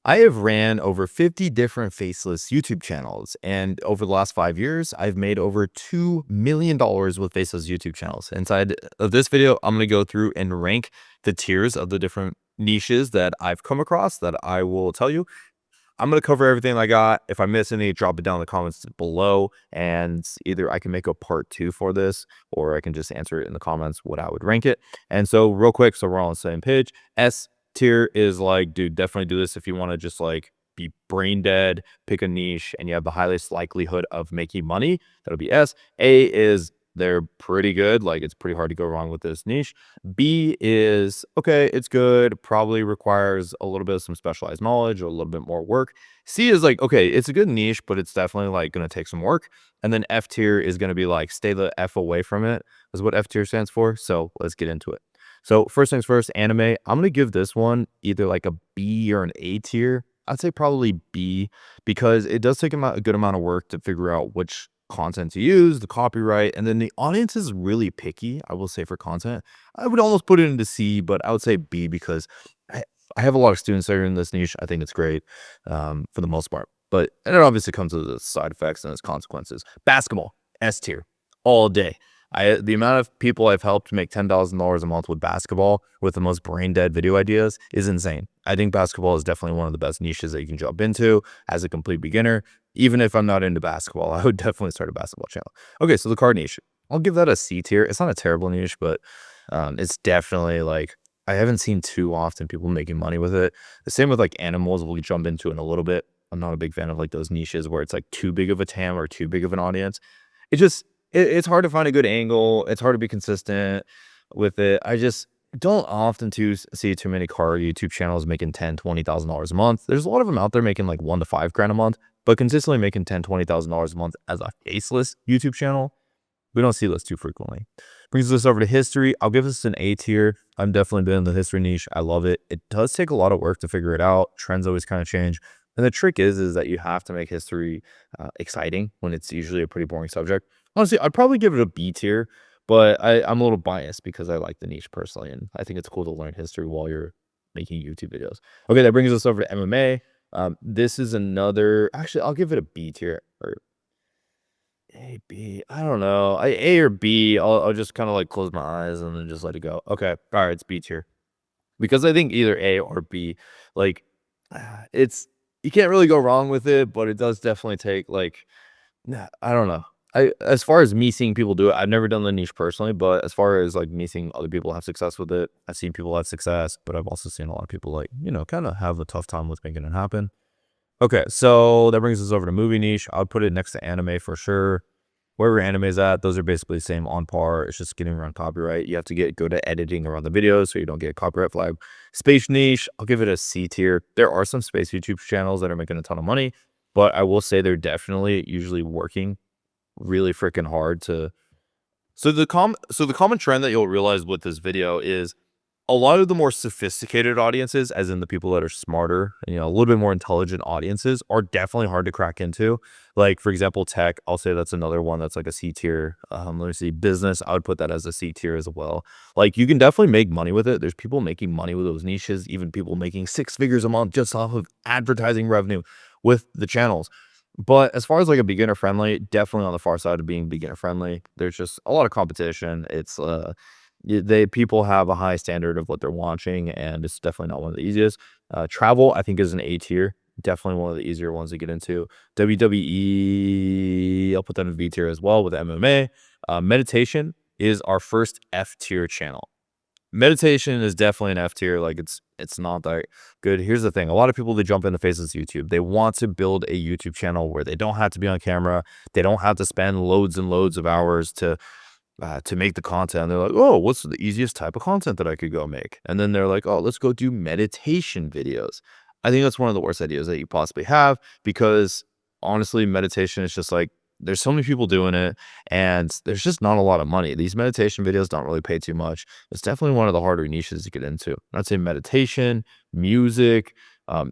I have ran over 50 different faceless YouTube channels, and over the last 5 years, I've made over $2 million with faceless YouTube channels. Inside of this video, I'm going to go through and rank the tiers of the different niches that I've come across that I will tell you. I'm going to cover everything I got. If I miss any, drop it down in the comments below, and either I can make a part 2 for this, or I can just answer it in the comments what I would rank it. And so real quick, so we're all on the same page. S tier is like, dude, definitely do this if you want to just like be brain dead, pick a niche, and you have the highest likelihood of making money. That'll be S. A is they're pretty good. Like, it's pretty hard to go wrong with this niche. B is, okay, it's good, probably requires a little bit of some specialized knowledge or a little bit more work. C is like, okay, it's a good niche, but it's definitely like going to take some work. And then F tier is going to be like, stay the F away from it, is what F tier stands for. So let's get into it. So first things first, anime. I'm going to give this one either like a B or an A tier. I'd say probably B, because it does take a good amount of work to figure out which content to use, the copyright, and then the audience is really picky, I will say, for content. I would almost put it into C, but I would say B because I have a lot of students that are in this niche. I think it's great for the most part, but and it obviously comes with its side effects and its consequences. Basketball, S tier, all day. The amount of people I've helped make $10,000 a month with basketball with the most brain dead video ideas is insane. I think basketball is definitely one of the best niches that you can jump into as a complete beginner. Even if I'm not into basketball, I would definitely start a basketball channel. Okay, so the card niche, I'll give that a C tier. It's not a terrible niche, but it's definitely like, I haven't seen too often people making money with it. The same with like animals, we'll jump into in a little bit. I'm not a big fan of like those niches where it's like too big of a TAM or too big of an audience. It's hard to find a good angle. It's hard to be consistent with it. I just don't often see too many car YouTube channels making $10,000, $20,000 a month. There's a lot of them out there making like $1 to $5 grand a month, but consistently making $10,000, $20,000 a month as a faceless YouTube channel, we don't see this too frequently. Brings us over to history. I'll give this an A tier. I'm definitely been in the history niche. I love it. It does take a lot of work to figure it out. Trends always kind of change. And the trick is that you have to make history exciting when it's usually a pretty boring subject. Honestly, I'd probably give it a B tier, but I'm a little biased because I like the niche personally, and I think it's cool to learn history while you're making YouTube videos. Okay, that brings us over to MMA. This is another, actually, I'll give it a B tier, or A, B, I don't know. A or B, I'll just kind of like close my eyes and then just let it go. Okay, all right, it's B tier. Because I think either A or B, like, you can't really go wrong with it, but it does definitely take like, I don't know. As far as me seeing people do it, I've never done the niche personally, but as far as like me seeing other people have success with it, I've seen people have success, but I've also seen a lot of people like, kind of have a tough time with making it happen. Okay, so that brings us over to movie niche. I would put it next to anime for sure. Wherever anime is at, those are basically the same, on par. It's just getting around copyright. You have to get good at editing around the videos so you don't get copyright flag. Space niche, I'll give it a C tier. There are some space YouTube channels that are making a ton of money, but I will say they're definitely usually working really freaking hard to. So the common trend that you'll realize with this video is a lot of the more sophisticated audiences, as in the people that are smarter, a little bit more intelligent audiences, are definitely hard to crack into. Like, for example, tech, I'll say that's another one that's like a C tier. Let me see, business, I would put that as a C tier as well. Like, you can definitely make money with it. There's people making money with those niches, even people making 6 figures a month just off of advertising revenue with the channels. But as far as like a beginner friendly, definitely on the far side of being beginner friendly. There's just a lot of competition. It's people have a high standard of what they're watching, and it's definitely not one of the easiest. Travel, I think, is an A tier. Definitely one of the easier ones to get into. WWE, I'll put that in V tier as well with MMA. Meditation is our first F tier channel. Meditation is definitely an F tier. Like, it's not that good. Here's the thing. A lot of people, they jump into Faceless YouTube. They want to build a YouTube channel where they don't have to be on camera. They don't have to spend loads and loads of hours to make the content. They're like, oh, what's the easiest type of content that I could go make? And then they're like, oh, let's go do meditation videos. I think that's one of the worst ideas that you possibly have, because honestly, meditation is just like, there's so many people doing it, and there's just not a lot of money. These meditation videos don't really pay too much. It's definitely one of the harder niches to get into. I'd say meditation, music,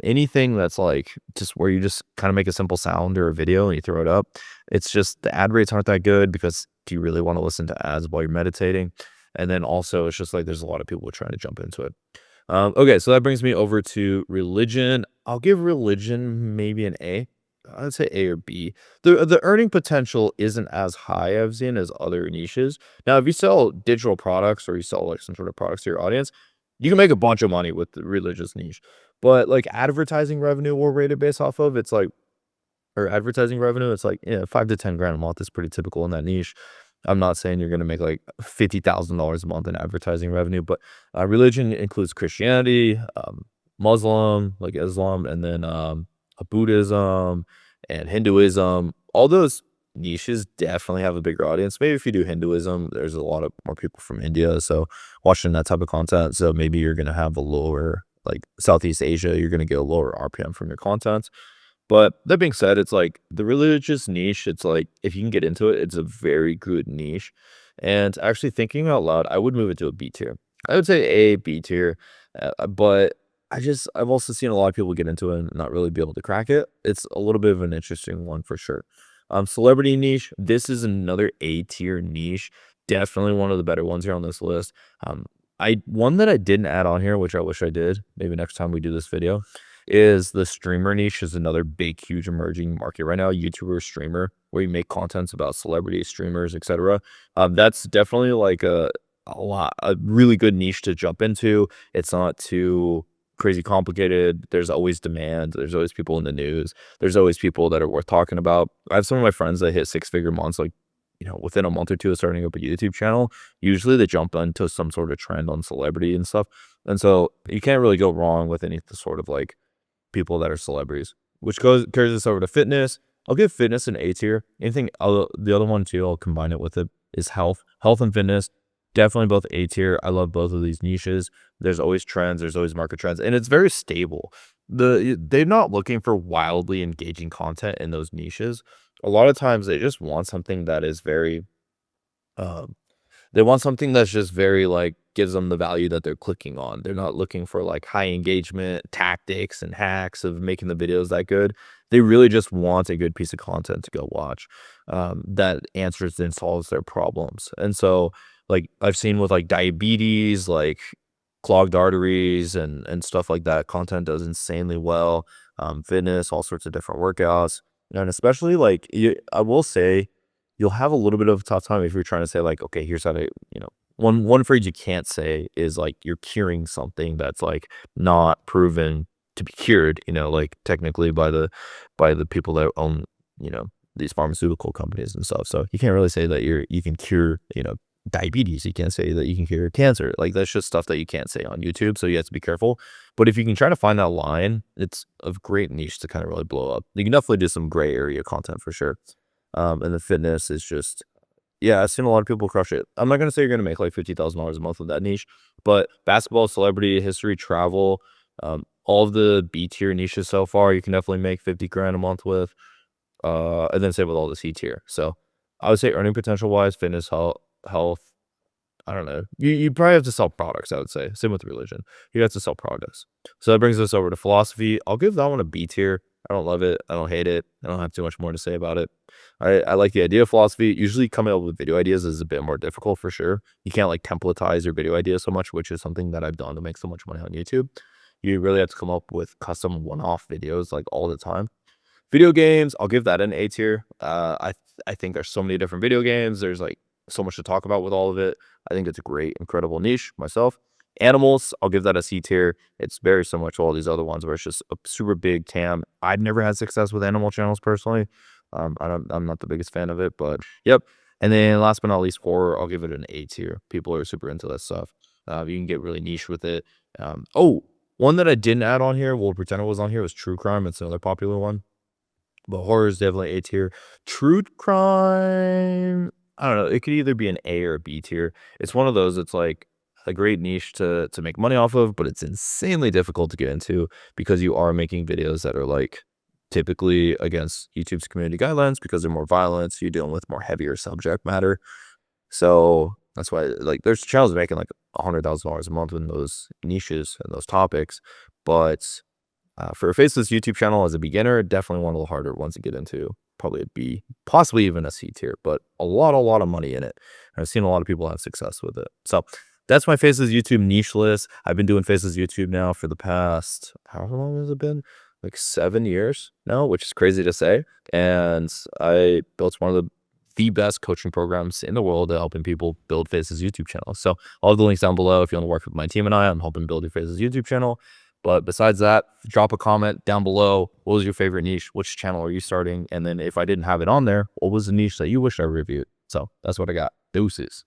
anything that's like just where you just kind of make a simple sound or a video and you throw it up. It's just the ad rates aren't that good, because do you really want to listen to ads while you're meditating? And then also, it's just like there's a lot of people trying to jump into it. Okay, so that brings me over to religion. I'll give religion maybe an A. I'd say A or B. The earning potential isn't as high I've seen as other niches. Now, if you sell digital products or you sell like some sort of products to your audience, you can make a bunch of money with the religious niche. But like advertising revenue we're rated based off of, it's like or advertising revenue, it's like, yeah, 5 to 10 grand a month is pretty typical in that niche. I'm not saying you're gonna make like $50,000 a month in advertising revenue, but religion includes Christianity, Muslim, like Islam, and then Buddhism and Hinduism. All those niches definitely have a bigger audience. Maybe if you do Hinduism, there's a lot of more people from India, so watching that type of content. So maybe you're gonna have a lower, like Southeast Asia, you're gonna get a lower RPM from your content. But that being said, it's like the religious niche, it's like if you can get into it, it's a very good niche. And actually thinking out loud, I would move it to a B tier. I would say A, B tier. But I've also seen a lot of people get into it and not really be able to crack it. It's a little bit of an interesting one for sure. Celebrity niche, this is another A tier niche. Definitely one of the better ones here on this list. One that I didn't add on here, which I wish I did, maybe next time we do this video, is the streamer niche is another big, huge emerging market right now. YouTuber, streamer, where you make contents about celebrities, streamers, etc. That's definitely like a really good niche to jump into. It's not too crazy complicated. There's always demand. There's always people in the news. There's always people that are worth talking about. I have some of my friends that hit six-figure months, like, within a month or two of starting up a YouTube channel. Usually they jump into some sort of trend on celebrity and stuff. And so you can't really go wrong with any sort of like people that are celebrities, which carries us over to fitness. I'll give fitness an A tier. The other one too, I'll combine it with it, is health and fitness. Definitely both A tier. I love both of these niches. There's always trends. There's always market trends, and it's very stable. They're not looking for wildly engaging content in those niches. A lot of times they just want something that is very, um, they want something that's just very, like, gives them the value that they're clicking on. They're not looking for, like, high engagement tactics and hacks of making the videos that good. They really just want a good piece of content to go watch, that answers and solves their problems. And so, like, I've seen with, like, diabetes, like, clogged arteries and stuff like that, content does insanely well. Fitness, all sorts of different workouts, and especially, like, I will say you'll have a little bit of a tough time if you're trying to say like, okay, here's how to, one phrase you can't say is like you're curing something that's like not proven to be cured, like technically by the people that own, these pharmaceutical companies and stuff. So you can't really say that you can cure, diabetes. You can't say that you can cure cancer. Like that's just stuff that you can't say on YouTube. So you have to be careful. But if you can try to find that line, it's a great niche to kind of really blow up. You can definitely do some gray area content for sure. And the fitness is just, yeah, I've seen a lot of people crush it. I'm not gonna say you're gonna make like $50,000 a month with that niche, but basketball, celebrity, history, travel, all of the B tier niches so far, you can definitely make 50 grand a month with. And then same with all the C tier. So I would say earning potential wise, fitness, health. I don't know. You probably have to sell products, I would say. Same with religion. You have to sell products. So that brings us over to philosophy. I'll give that one a B tier. I don't love it. I don't hate it. I don't have too much more to say about it. I like the idea of philosophy. Usually coming up with video ideas is a bit more difficult for sure. You can't like templatize your video ideas so much, which is something that I've done to make so much money on YouTube. You really have to come up with custom one-off videos like all the time. Video games, I'll give that an A tier. I think there's so many different video games. There's like so much to talk about with all of it. I think it's a great, incredible niche myself. Animals, I'll give that a C tier. It's very similar to all these other ones where it's just a super big TAM. I've never had success with animal channels personally. I'm not the biggest fan of it, but yep. And then last but not least, horror, I'll give it an A tier. People are super into that stuff. You can get really niche with it. One that I didn't add on here, we'll pretend it was on here, was true crime. It's another popular one. But horror is definitely A tier. True crime, I don't know. It could either be an A or a B tier. It's one of those. It's like a great niche to make money off of, but it's insanely difficult to get into because you are making videos that are like typically against YouTube's community guidelines because they're more violent. So you're dealing with more heavier subject matter. So that's why like there's channels making like $100,000 a month in those niches and those topics, but for a faceless YouTube channel as a beginner, definitely one of the harder ones to get into. Probably a B, possibly even a C tier, but a lot of money in it. And I've seen a lot of people have success with it. So that's my faceless YouTube niche list. I've been doing faceless YouTube now for the past, how long has it been? like 7 years now, which is crazy to say. And I built one of the best coaching programs in the world at helping people build Faceless YouTube channels. So all of the links down below if you want to work with my team and I'm helping build your Faceless YouTube channel. But besides that, drop a comment down below. What was your favorite niche? Which channel are you starting? And then if I didn't have it on there, what was the niche that you wish I reviewed? So that's what I got. Deuces.